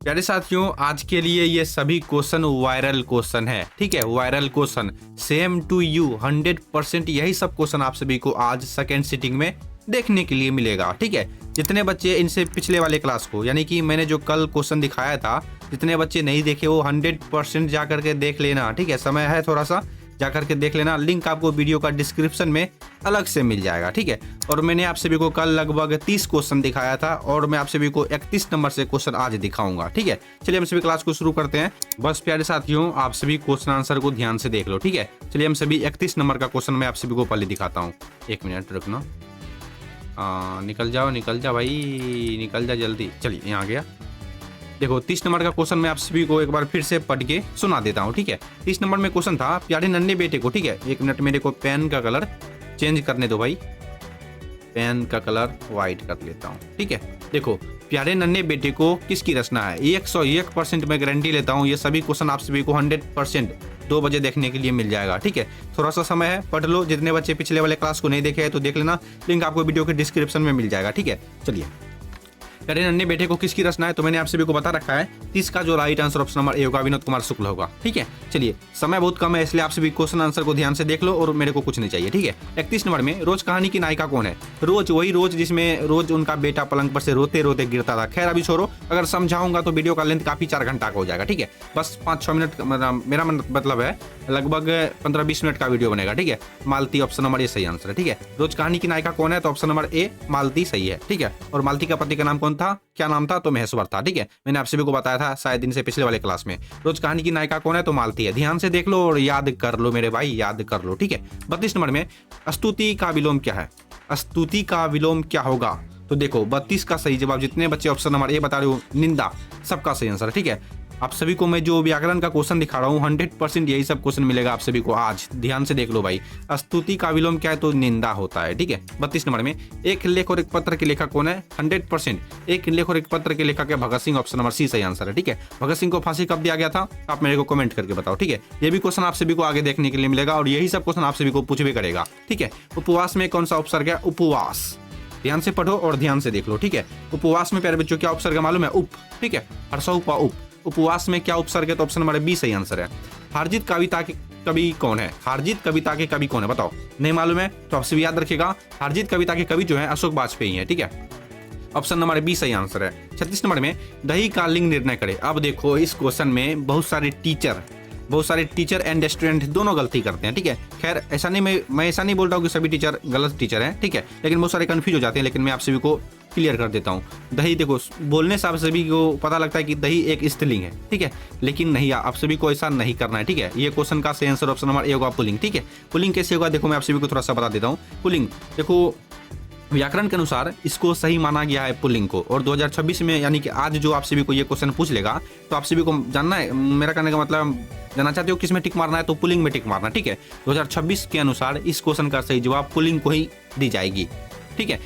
प्यारे साथियों, आज के लिए ये सभी क्वेश्चन वायरल क्वेश्चन है। ठीक है, viral question same to you 100% यही सब क्वेश्चन आप सभी को आज सेकेंड सीटिंग में देखने के लिए मिलेगा। ठीक है, जितने बच्चे इनसे पिछले वाले क्लास को, यानी कि मैंने जो कल क्वेश्चन दिखाया था, जितने बच्चे नहीं देखे वो 100% जा करके देख लेना। ठीक है, समय है थोड़ा सा, जा करके देख लेना। लिंक आपको वीडियो का डिस्क्रिप्शन में अलग से मिल जाएगा। ठीक है, और मैंने आप सभी को कल लगभग 30 क्वेश्चन दिखाया था और मैं आप सभी को 31 नंबर से क्वेश्चन आज दिखाऊंगा। ठीक है, चलिए हम सभी क्लास को शुरू करते हैं। बस प्यारे साथियों, आप सभी क्वेश्चन आंसर को ध्यान से देख लो। ठीक है, चलिए हम सभी 31 नंबर का क्वेश्चन मैं आप सभी को पहले दिखाता हूँ। 1 मिनट रुकना। निकल जाओ भाई, निकल जा जल्दी। चलिए, यहाँ गया। देखो 30 नंबर का क्वेश्चन मैं आप सभी को एक बार फिर से पढ़ के सुना देता हूँ। ठीक है, 30 नंबर में क्वेश्चन था, प्यारे नन्हे बेटे को। ठीक है, 1 मिनट मेरे को पेन का कलर चेंज करने दो भाई, पेन का कलर वाइट कर लेता हूँ। ठीक है, देखो प्यारे नन्हे बेटे को किसकी रचना है। 101% मैं गारंटी लेता हूँ ये सभी क्वेश्चन आप सभी को 100% 2 बजे देखने के लिए मिल जाएगा। ठीक है, थोड़ा सा समय है, पढ़ लो। जितने बच्चे पिछले वाले क्लास को नहीं देखे हैं तो देख लेना, लिंक आपको वीडियो के डिस्क्रिप्शन में मिल जाएगा। ठीक है, चलिए, प्यारे नन्हे बेटे को किसकी रचना है तो मैंने आप सभी को बता रखा है। 30 का जो right answer option number A होगा, विनोद कुमार शुक्ल होगा। ठीक है, चलिए, समय बहुत कम है इसलिए आप सभी क्वेश्चन आंसर को ध्यान से देख लो और मेरे को कुछ नहीं चाहिए। ठीक है, 31 नंबर में रोज कहानी की नायिका कौन है। रोज, वही रोज जिसमें रोज उनका बेटा पलंग पर से रोते रोते गिरता था। खैर अभी छोड़ो, अगर समझाऊंगा तो वीडियो का लेंथ काफी 4 घंटा का हो जाएगा। ठीक है, बस 5-6 मिनट मेरा मतलब है, लगभग 15-20 मिनट का वीडियो बनेगा। ठीक है, मालती ऑप्शन नंबर ए सही आंसर है। ठीक है, रोज कहानी की नायिका कौन है तो ऑप्शन नंबर ए मालती सही है। ठीक है, और मालती का पति का नाम कौन था, क्या नाम था तो महेश्वर था। ठीक है, मैंने आप सभी को बताया था शायद इनसे पिछले वाले क्लास में। रोज कहानी की नायिका कौन है तो मालती है। ध्यान से देख लो और याद कर लो मेरे भाई, याद कर लो। ठीक है, 32 नंबर में स्तुति का विलोम क्या है। स्तुति का विलोम क्या होगा तो देखो 32 का सही जवाब, जितने बच्चे ऑप्शन नंबर ए बता रहे हो, निंदा, सबका सही आंसर है। ठीक है, आप सभी को मैं जो व्याकरण का क्वेश्चन दिखा रहा हूँ 100% यही सब क्वेश्चन मिलेगा आप सभी को आज। ध्यान से देख लो भाई, स्तुति का विलोम क्या है तो निंदा होता है। ठीक है, 32 नंबर में एक लेख और एक पत्र के लेखक कौन है। 100% एक लेख और एक पत्र के लेखक है भगत सिंह, ऑप्शन नंबर सी सही आंसर है। ठीक है, भगत सिंह को फांसी कब दिया गया था आप मेरे को कमेंट करके बताओ। ठीक है, ये भी क्वेश्चन आप सभी को आगे देखने के लिए मिलेगा और यही सब क्वेश्चन आप सभी को पूछ भी करेगा। ठीक है, उपवास में कौन सा उपसर्ग है। उपवास, ध्यान से पढ़ो और ध्यान से देख लो। ठीक है, उपवास में प्यारे बच्चों क्या उपसर्ग है मालूम है, उप। ठीक है, हर्षोपा उप। उपवास में क्या उपसर्ग है तो ऑप्शन नंबर बी सही आंसर है। हारजीत कविता के कवि कौन है। हारजीत कविता के कवि कौन है बताओ, नहीं मालूम है तो आप सभी याद रखिएगा, हारजीत कविता के कवि जो है अशोक वाजपेयी है। ठीक है, ऑप्शन नंबर बी सही आंसर है। 36 नंबर में दही का लिंग निर्णय करे। अब देखो इस क्वेश्चन में बहुत सारे टीचर एंड स्टूडेंट दोनों गलती करते हैं। ठीक है, खैर ऐसा नहीं, मैं ऐसा नहीं बोल रहा हूँ कि सभी टीचर गलत टीचर हैं। ठीक है, लेकिन बहुत सारे कंफ्यूज हो जाते हैं, लेकिन मैं आप सभी को क्लियर कर देता हूँ। दही, देखो बोलने से आप सभी को पता लगता है कि दही एक स्त्रीलिंग है। ठीक है, लेकिन नहीं, आप सभी को ऐसा नहीं करना है। ठीक है, ये क्वेश्चन का सही आंसर ऑप्शन नंबर ए होगा, पुल्लिंग। ठीक है, पुल्लिंग कैसे होगा देखो मैं आप सभी को थोड़ा सा बता देता हूँ। पुल्लिंग देखो व्याकरण के अनुसार इसको सही माना गया है पुल्लिंग को, और 2026 में यानी कि आज जो आप सभी को ये क्वेश्चन पूछ लेगा तो आप सभी को जानना है, मेरा कहने का मतलब जानना चाहते हो किस में टिक मारना है तो पुल्लिंग में टिक मारना। ठीक है, 2026 के अनुसार इस क्वेश्चन का सही जवाब पुल्लिंग को ही दी जाएगी। ठीक है,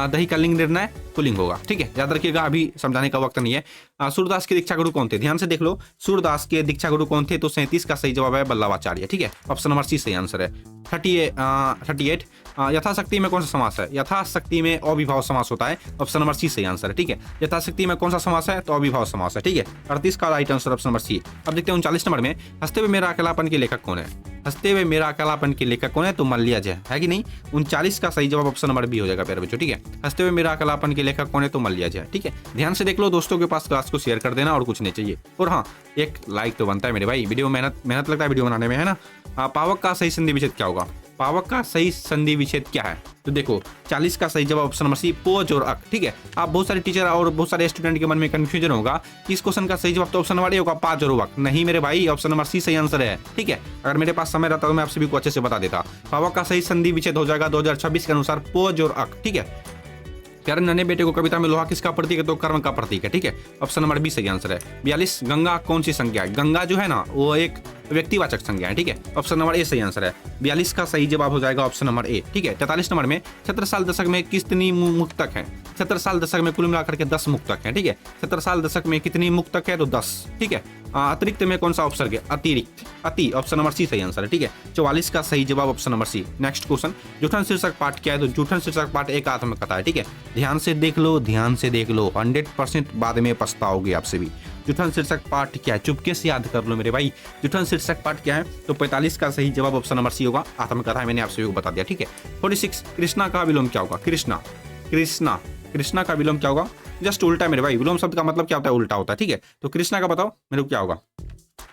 दही का लिंग निर्णय पुल्लिंग होगा। ठीक है, याद रखिएगा, अभी समझाने का वक्त नहीं है। सूरदास के दीक्षा गुरु कौन थे, ध्यान से देख लो, सूरदास के दीक्षा गुरु कौन थे तो 37 का सही जवाब है बल्लभाचार्य। ठीक है, ऑप्शन नंबर सी सही आंसर है। 38 यथाशक्ति में कौन सा समास है। यथाशक्ति में अविभाव समास होता है, ऑप्शन नंबर सी सही आंसर है। ठीक है, यथाशक्ति में कौन सा समास है तो अविभाव समास है। ठीक है, 38 का right answer option number C. अब देखते हैं 39 नंबर में हंसते हुए मेरा अकेलापन के लेखक कौन है। हंसते हुए मेरा अकेलापन के लेखक कौन है तो मल्लियाज है कि नहीं। 39 का सही जवाब ऑप्शन नंबर बी हो जाएगा प्यारे बच्चों। ठीक है, हंसते हुए मेरा अकेलापन के लेखक कौन है तो मल्लियाज है। ठीक है, ध्यान से देख लो, दोस्तों के पास क्लास को शेयर कर देना और कुछ नहीं चाहिए। और हाँ, एक लाइक तो बनता है मेरे भाई, वीडियो मेहनत लगता है वीडियो बनाने में, है ना। पावक का सही संधि विच्छेद क्या होगा। पावक का सही संधि विच्छेद क्या है तो देखो 40 का सही जवाब ऑप्शन नंबर सी पोज और अक। ठीक है, आप बहुत सारे टीचर और बहुत सारे स्टूडेंट के मन में कंफ्यूजन होगा कि इस क्वेश्चन का सही जवाब तो ऑप्शन नंबर ए होगा, पाज और वक। नहीं मेरे भाई, ऑप्शन नंबर सी सही आंसर है। ठीक है, अगर मेरे पास समय रहता तो मैं आप सभी को अच्छे से बता देता। पावक का सही संधि विच्छेद हो जाएगा 2026 के अनुसार पोज और अक। ठीक है, प्यारे नन्हे बेटे को कविता में लोहा किसका प्रतीक है तो कर्म का प्रतीक है। ठीक है, ऑप्शन नंबर बी सही आंसर है। 42 गंगा कौन सी संज्ञा है। गंगा जो है ना वो एक व्यक्तिवाचक संज्ञा है। ठीक है, ऑप्शन नंबर ए सही आंसर है। 42 का सही जवाब हो जाएगा ऑप्शन नंबर ए। ठीक है, 43 नंबर में छत्रसाल दशक में कितनी मुक्तक है। 70 साल दशक में कुल मिलाकर के 10 मुक्तक हैं, ठीक है। 70 साल दशक में कितनी मुक्तक है, तो 10, ठीक है। अतिरिक्त में कौन सा उपसर्ग है, अतिरिक्त, अति, ऑप्शन नंबर सी सही आंसर है, ठीक है। 44 का सही जवाब option number C. Next question, Joothan शीर्षक पाठ क्या है, तो जूठन शीर्षक पाठ एक आत्मकथा है, ठीक है। ध्यान से देख लो, ध्यान से देख लो, 100% बाद में पछताओगे आपसे भी। जूठन शीर्षक पाठ क्या है, चुपके से याद कर लो मेरे भाई। जूठन शीर्षक पाठ क्या है, तो 45 का सही जवाब ऑप्शन नंबर सी होगा, आत्मकथा है, मैंने आप सभी को बता दिया, ठीक है। 46, कृष्णा का विलोम क्या होगा, कृष्णा, कृष्णा, कृष्णा का विलोम क्या होगा, जस्ट उल्टा मेरे भाई। विलोम शब्द का मतलब क्या होता है, उल्टा होता है, ठीक है। तो कृष्णा का बताओ मेरे को क्या होगा,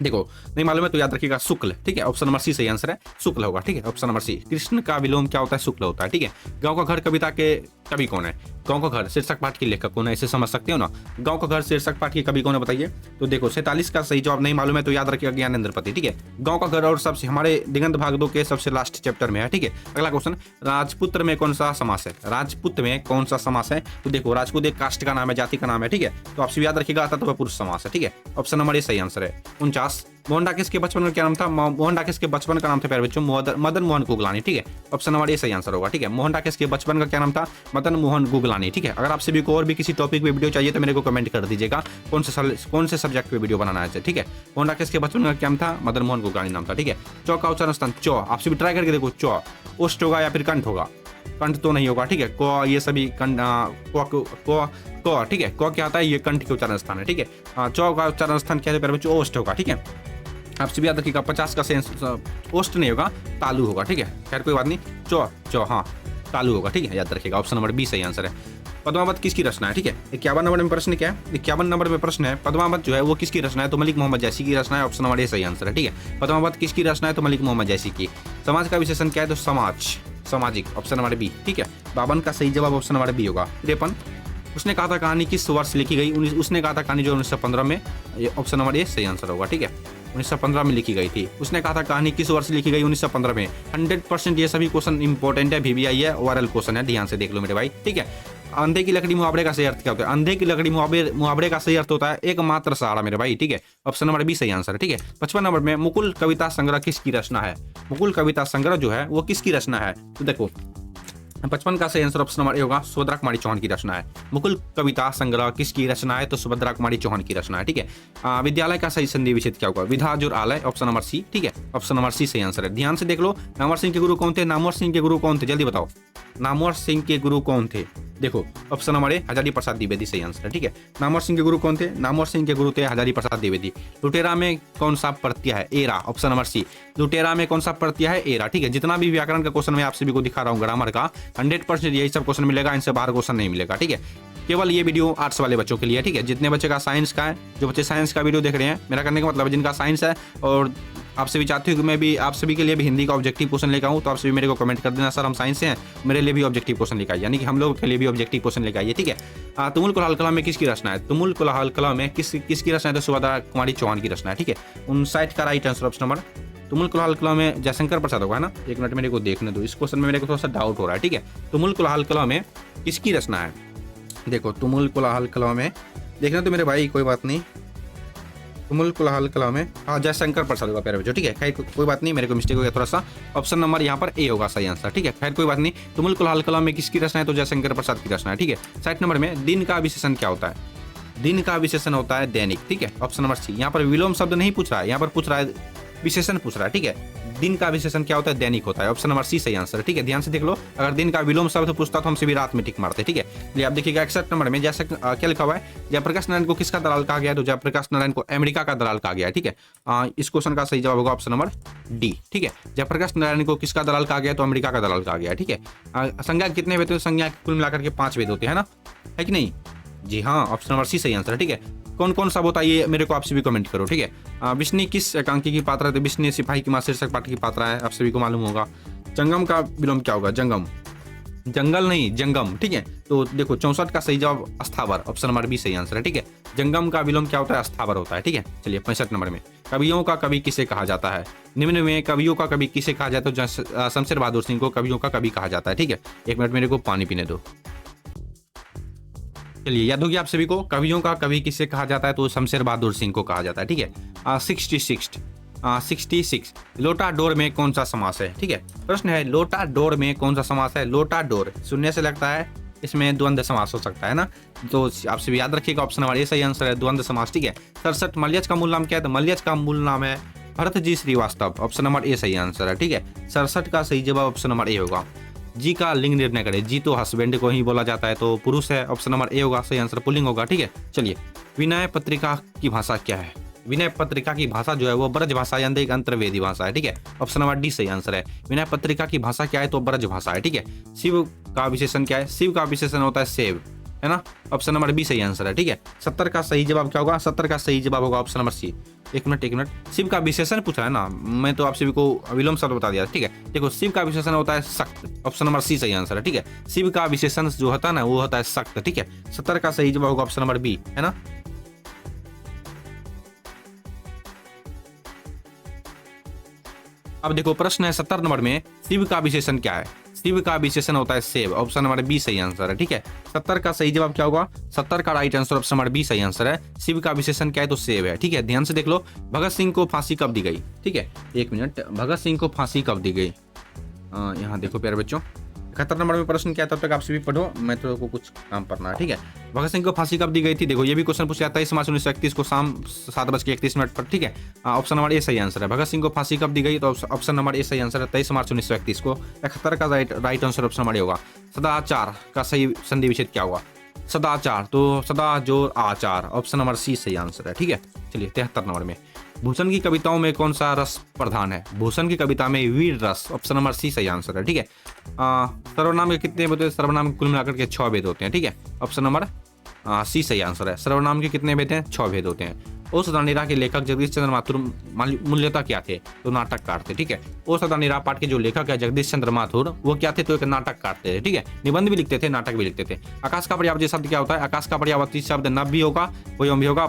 देखो नहीं मालूम है तो याद रखिएगा, शुक्ल, ठीक है। ऑप्शन नंबर सी सही आंसर है, शुक्ल होगा, ठीक है। ऑप्शन नंबर सी, कृष्ण का विलोम क्या होता है, शुक्ल होता है, ठीक है। गांव का घर कविता के कवि कौन है, गांव का घर शीर्षक पाठ के लेखक कौन है, इसे समझ सकते हो ना। गांव का घर शीर्षक पाठ के कवि कौन है बताइए, तो देखो 47 का सही जवाब नहीं मालूम है तो याद रखिएगा, ज्ञानेंद्र पति, ठीक है। गांव का घर और सबसे हमारे दिगंत भाग 2 के सबसे लास्ट चैप्टर में है, ठीक है। अगला क्वेश्चन, राजपुत्र में कौन सा समास है, राजपुत्र में कौन सा समास है, तो देखो राजपूत एक कास्ट का नाम है, जाति का नाम है, ठीक है। तो आपसे याद रखिएगा तत्व पुरुष समास है, ठीक है। ऑप्शन नंबर ए सही आंसर है। 49, मोहन डाकिस के बचपन का क्या नाम था, मोहन डाकिस के बचपन का नाम था प्यारे बच्चों, मदन मोहन गुगलानी, ठीक है। ऑप्शन नंबर ए सही आंसर होगा, ठीक है। मोहन डाकिस के बचपन का क्या नाम था, मदन मोहन गुगलानी, ठीक है। अगर आप सभी को और भी किसी टॉपिक पे वीडियो चाहिए तो मेरे को कमेंट कर दीजिएगा, कौन से सब्जेक्ट पे वीडियो बनाना है, ठीक है। मोहन डाकिस के बचपन का क्या नाम था, मदन मोहन गुगलानी नाम था, ठीक है। चौ का उच्चारण स्थान, चौ, आप सभी ट्राई करके देखो, चौ ओष्ठ होगा या फिर कंठ होगा, कंठ तो नहीं होगा, ठीक है। क ये सभी क, ठीक है। क क्या आता है, ये कंठ के उच्चारण स्थान है, ठीक है। चौ का उच्चारण स्थान क्या है प्यारे बच्चों, ओष्ठ होगा, ठीक है। आपसे भी याद रखिएगा 50 का सेंस ओष्ठ नहीं होगा, तालु होगा, ठीक है। खैर कोई बात नहीं, चौ हाँ तालु होगा, ठीक है, याद रखिएगा। ऑप्शन नंबर बी सही आंसर है। पद्मावत किसकी रचना है, ठीक है। 51 नंबर में प्रश्न क्या है, 51 नंबर में प्रश्न है, पद्मावत जो है वो किसकी रचना है, तो मलिक मोहम्मद जैसी की रचना है, ऑप्शन नंबर ए सही आंसर है, ठीक है। पद्मावत किसकी रचना है, तो मलिक मोहम्मद जैसी की। समाज का विशेषण क्या है, तो समाज, सामाजिक, ऑप्शन नंबर बी, ठीक है। 52 का सही जवाब ऑप्शन नंबर बी होगा। 53, उसने कहा था कहानी किस वर्ष लिखी गई, उसने कहा था कहानी जो 1915 में, ऑप्शन नंबर ए सही आंसर होगा, ठीक है। 1915 में लिखी गई थी। उसने कहा था कहानी किस वर्ष लिखी गई, 1915 में। 100% ये सभी क्वेश्चन इंपॉर्टेंट है, VVI है, वायरल क्वेश्चन है, ध्यान से देख लो मेरे भाई, ठीक है। अंधे की लकड़ी मुहावरे का सही अर्थ क्या होता है, अंधे की लकड़ी मुहावरे का सही अर्थ होता है एकमात्र सहारा मेरे भाई, ठीक है। ऑप्शन नंबर बी सही आंसर है, ठीक है। 55 नंबर में मुकुल कविता संग्रह किसकी रचना है, मुकुल कविता संग्रह जो है वो किसकी रचना है, तो देखो 55 का सही आंसर ऑप्शन नंबर ए होगा, सुभद्रा कुमारी चौहान की रचना है। मुकुल कविता संग्रह किसकी रचना है, तो सुभद्रा कुमारी चौहान की रचना है, ठीक है। विद्यालय का सही संधि विच्छेद क्या होगा, विधा जोर आलय, ऑप्शन नंबर सी, ठीक है। ऑप्शन नंबर सी सही आंसर है। ध्यान से देख लो, नामवर सिंह के गुरु कौन थे, नामवर सिंह के गुरु कौन थे, जल्दी बताओ, नामवर सिंह के गुरु कौन थे, देखो option number A Hazari Prasad Dwivedi सही आंसर है, ठीक है। नामवर सिंह के गुरु कौन थे, नामवर सिंह के गुरु थे हजारी प्रसाद द्विवेदी। लुटेरा में कौन सा प्रत्यय है, एरा, ऑप्शन नंबर सी। लुटेरा में कौन सा प्रत्यय है, एरा, ठीक है। जितना भी व्याकरण का क्वेश्चन मैं आप सभी को दिखा रहा हूँ ग्रामर का, 100% यही सब क्वेश्चन मिलेगा, इनसे बाहर क्वेश्चन नहीं मिलेगा, ठीक है। केवल ये वीडियो आर्ट्स वाले बच्चों के लिए, ठीक है। जितने बच्चे का साइंस का है, जो बच्चे साइंस का वीडियो देख रहे हैं, मेरा करने का मतलब है जिनका साइंस है और आप सभी चाहते हो कि मैं भी आप सभी के लिए भी हिंदी का ऑब्जेक्टिव क्वेश्चन लेकर आऊँ, तो आप सभी मेरे को कमेंट कर देना, सर हम साइंस से हैं, मेरे लिए भी ऑब्जेक्टिव क्वेश्चन लेकर आइए, यानी कि हम लोगों के लिए भी ऑब्जेक्टिव क्वेश्चन लेकर आइए, ठीक है। तुमुल कुलाल कला में किसकी रचना है, तुमुल कुलाल कला में किसकी रचना है, तो सुभद्रा कुमारी चौहान की रचना है, ठीक है। 59 का राइट आंसर ऑप्शन नंबर। तुमुल कुलाल कला में जयशंकर प्रसाद होगा, है ना। एक मिनट मेरे को देखने दो, इस क्वेश्चन में मेरे को थोड़ा सा डाउट हो रहा है, ठीक है। तुमुल कुलाल कला में किसकी रचना है, देखो तुमुल कुलाल कला में देखना तो मेरे भाई, कोई बात नहीं, तुमुल कुलाल कला में हाँ जयशंकर प्रसाद होगा प्यारे बच्चों, ठीक है। खैर कोई बात नहीं, मेरे को मिस्टेक हो गया थोड़ा सा, ऑप्शन नंबर यहाँ पर ए होगा सही आंसर, ठीक है। खैर कोई बात नहीं, तुमुल कुलाल कला में किसकी रचना है, तो जयशंकर प्रसाद की रचना है, ठीक है। 60 नंबर में दिन का विशेषण क्या होता है, दिन का विशेषण होता है दैनिक, ठीक है। Option number C. यहाँ पर विलोम शब्द नहीं पूछ रहा है, यहाँ पर पूछ रहा है विशेषण पूछ रहा है, ठीक है। दिन का विशेषण क्या होता है, दैनिक होता है, ऑप्शन नंबर सी सही आंसर है, ठीक है। ध्यान से देख लो, अगर दिन का विलोम शब्द पूछता तो हम सभी रात में टिक मारते, ठीक है। चलिए आप देखिएगा 61 नंबर में जैसे क्या लिखा हुआ है, जयप्रकाश नारायण को किसका दलाल कहा गया, तो जयप्रकाश नारायण को अमेरिका का दलाल कहा गया है, ठीक है। इस क्वेश्चन का सही जवाब होगा ऑप्शन नंबर डी, ठीक है। जयप्रकाश नारायण को किसका दलाल कहा गया, तो अमेरिका का दलाल कहा गया है, ठीक है। संज्ञा कितने वेद, संज्ञा कुल मिलाकर के 5 वेद होते हैं ना, है कि नहीं, जी हाँ, ऑप्शन नंबर सी सही आंसर है, ठीक है। कौन कौन सा बताइए मेरे को, आप सभी कमेंट करो, ठीक है। विष्णु किस एकांकी की पात्रा है, तो विष्णु सिपाही की मां शीर्षक पाठ की पात्रा है, आप सभी को मालूम होगा। जंगम का विलोम क्या होगा, जंगम, जंगल नहीं जंगम, ठीक है। तो देखो 64 का सही जवाब अस्थावर, ऑप्शन नंबर बी सही आंसर है, ठीक है। जंगम का विलोम क्या होता है, अस्थावर होता है, ठीक है। चलिए 65 नंबर में कवियों का कवि किसे कहा जाता है, निम्न में कवियों का कवि किसे कहा जाता है, तो शमशेर बहादुर सिंह को कवियों का कवि कहा जाता है, ठीक है। एक मिनट मेरे को पानी पीने दो। चलिए याद होगी आप सभी को, कवियों का कवि किसे कहा जाता है, तो शमशेर बहादुर सिंह को कहा जाता है, ठीक है। 66 लोटा डोर में कौन सा समास है, ठीक है। प्रश्न है लोटा डोर में कौन सा समास है, लोटा डोर सुनने से लगता है इसमें द्वंद्व समास हो सकता है ना, तो आप सभी याद रखिएगा ऑप्शन नंबर ए सही आंसर है, द्वंद्व समास। ठीक है। 67 मलयज का मूल नाम क्या है? तो मलयज का मूल नाम है Bharat ji Srivastava, option number A सही आंसर है। ठीक है। 67 का सही जवाब ऑप्शन नंबर ए होगा। जी का लिंग निर्णय करें। जी तो हस्बैंड को ही बोला जाता है, तो पुरुष है, ऑप्शन नंबर ए होगा, सही आंसर पुल्लिंग होगा। ठीक है। चलिए, विनय पत्रिका की भाषा क्या है? विनय पत्रिका की भाषा जो है वो ब्रज भाषा यानी एक अंतर्वेदी भाषा है। ठीक है। ऑप्शन नंबर डी सही आंसर है। विनय पत्रिका की भाषा क्या है? तो ब्रज भाषा है। ठीक है। शिव का विशेषण क्या है? शिव का विशेषण होता है सेव, है ना, ऑप्शन नंबर बी सही आंसर है। ठीक है। 70 का सही जवाब क्या होगा? 70 का सही जवाब होगा ऑप्शन नंबर सी। एक मिनट, शिव का विशेषण पूछा है ना, मैं तो आप सभी को विलोम शब्द बता दिया। ठीक है। देखो, शिव का विशेषण होता है सक्त, ऑप्शन नंबर सी सही आंसर है। ठीक है। शिव का विशेषण जो होता है ना वो होता है सक्त। ठीक है। 70 का सही जवाब होगा ऑप्शन नंबर बी, है ना। अब देखो, प्रश्न है 70 नंबर में, शिव का विशेषण क्या है? शिव का विशेषण होता है सेव, ऑप्शन नंबर बी सही आंसर है। ठीक है। 70 का सही जवाब क्या होगा? 70 का right answer option number B सही आंसर है। शिव का विशेषण क्या है? तो सेव है। ठीक है। ध्यान से देख लो, भगत सिंह को फांसी कब दी गई? ठीक है, एक मिनट, भगत सिंह को फांसी कब दी गई? यहाँ देखो प्यारे बच्चों, 71 नंबर में प्रश्न क्या, तब तक आप सभी पढ़ो, मैं तो को कुछ काम करना है। ठीक है। भगत सिंह को फांसी कब दी गई थी? देखो, ये भी क्वेश्चन पूछा जाता है 23 मार्च 1931 को शाम 7:31 पर। ठीक है। ऑप्शन नंबर ए सही आंसर है। भगत सिंह को फांसी कब दी गई? तो ऑप्शन नंबर ए सही आंसर है, 23 मार्च 1931 को। 71 का right answer option number A होगा। सदाचार का सही संधि विच्छेद क्या होगा? सदाचार, तो सदा जोर आचार, ऑप्शन नंबर सी सही आंसर है। ठीक है। चलिए, 73 नंबर में, भूषण की कविताओं में कौन सा रस प्रधान है? भूषण की कविता में वीर रस, ऑप्शन नंबर सी सही आंसर है। ठीक है। सर्वनाम के कितने भेद होते हैं? सर्वनाम के कुल मिलाकर के 6 भेद होते हैं। ठीक है। ऑप्शन नंबर सी सही आंसर है। सर्वनाम के कितने भेद हैं? 6 भेद होते हैं। ओ सदानीरा के लेखक जगदीश चंद्र माथुर मूल्यतः क्या थे? तो नाटककार थे। ठीक है। ओ सदानीरा पाठ के जो लेखक है जगदीश चंद्र माथुर, वो क्या थे? तो एक नाटककार थे। ठीक है। निबंध भी लिखते थे, नाटक भी लिखते थे। आकाश का पर्यायवाची शब्द क्या होता है? आकाश का पर्यायवाची शब्द नभ भी होगा, वही भी होगा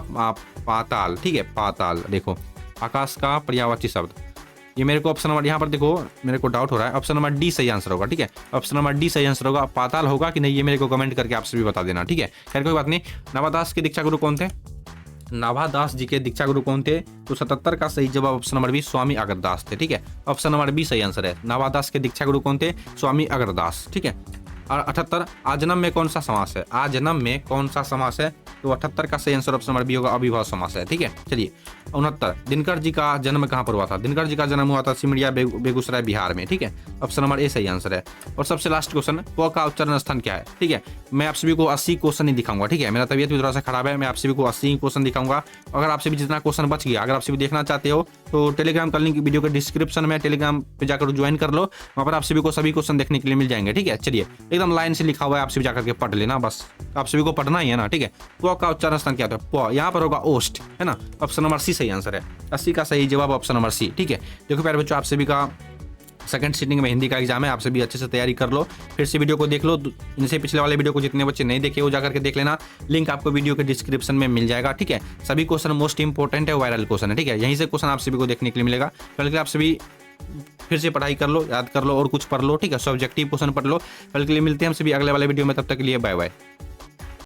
पाताल। ठीक है, पाताल। देखो, आकाश का पर्यायवाची शब्द, ये मेरे को ऑप्शन नंबर, यहाँ पर देखो मेरे को डाउट हो रहा है, ऑप्शन नंबर डी सही आंसर होगा। ठीक है। ऑप्शन नंबर डी सही आंसर होगा। पाताल होगा कि नहीं, ये मेरे को कमेंट करके आप सभी बता देना। ठीक है। खैर, कोई बात नहीं। नाभादास के दीक्षा गुरु कौन थे? नाभादास जी के दीक्षा गुरु कौन थे? तो 77 का सही जवाब ऑप्शन नंबर बी स्वामी अगरदास थे। ठीक है। ऑप्शन नंबर बी सही आंसर है। नाभादास के दीक्षा गुरु कौन थे? स्वामी अगरदास। ठीक है। और 78, आजन्म में कौन सा समास है? आजन्म में कौन सा समास है? तो 78 का सही आंसर ऑप्शन नंबर बी होगा, अविभाव समास है। ठीक है। चलिए, 69, दिनकर जी का जन्म कहाँ पर हुआ था? दिनकर जी का जन्म हुआ था सिमरिया बेगूसराय बिहार में। ठीक है। ऑप्शन नंबर ए सही आंसर है। और सबसे लास्ट क्वेश्चन, प का उच्चारण स्थान क्या है? ठीक है। मैं आप सभी को 80 क्वेश्चन नहीं दिखाऊंगा। ठीक है। मेरा तबियत भी थोड़ा सा खराब है, मैं आप सभी को 80 क्वेश्चन दिखाऊंगा। अगर आप सभी जितना क्वेश्चन बच गया, अगर आप सभी देखना चाहते हो तो टेलीग्राम का लिंक वीडियो के डिस्क्रिप्शन में, टेलीग्राम पे जाकर ज्वाइन कर लो, वहाँ पर आप सभी को सभी क्वेश्चन देखने के लिए मिल जाएंगे। ठीक है। चलिए, एकदम लाइन से लिखा हुआ है, आप सभी जाकर के पढ़ लेना, बस आप सभी को पढ़ना ही है ना। ठीक है। प का उच्चारण स्थान क्या होता है? प, यहाँ पर होगा ओस्ट, है ना, ऑप्शन नंबर सी सही आंसर है। 80 का सही जवाब ऑप्शन नंबर सी। ठीक है। देखो प्यारे बच्चों, आप सभी का सेकंड सीटिंग में हिंदी का एग्जाम है, आप सभी अच्छे से तैयारी कर लो। फिर से वीडियो को देख लो, इनसे पिछले वाले वीडियो को जितने बच्चे नहीं देखे वो जाकर के देख लेना, लिंक आपको वीडियो के डिस्क्रिप्शन में मिल जाएगा। ठीक है। सभी क्वेश्चन मोस्ट इंपॉर्टेंट है, वायरल क्वेश्चन है। ठीक है। यहीं से क्वेश्चन आप सभी को देखने के लिए मिलेगा, बल्कि आप सभी फिर से पढ़ाई कर लो, याद कर लो और कुछ पढ़ लो। ठीक है। सब्जेक्टिव क्वेश्चन पढ़ लो। कल के लिए मिलते हैं हम सभी अगले वाले वीडियो में, तब तक के लिए बाय बाय।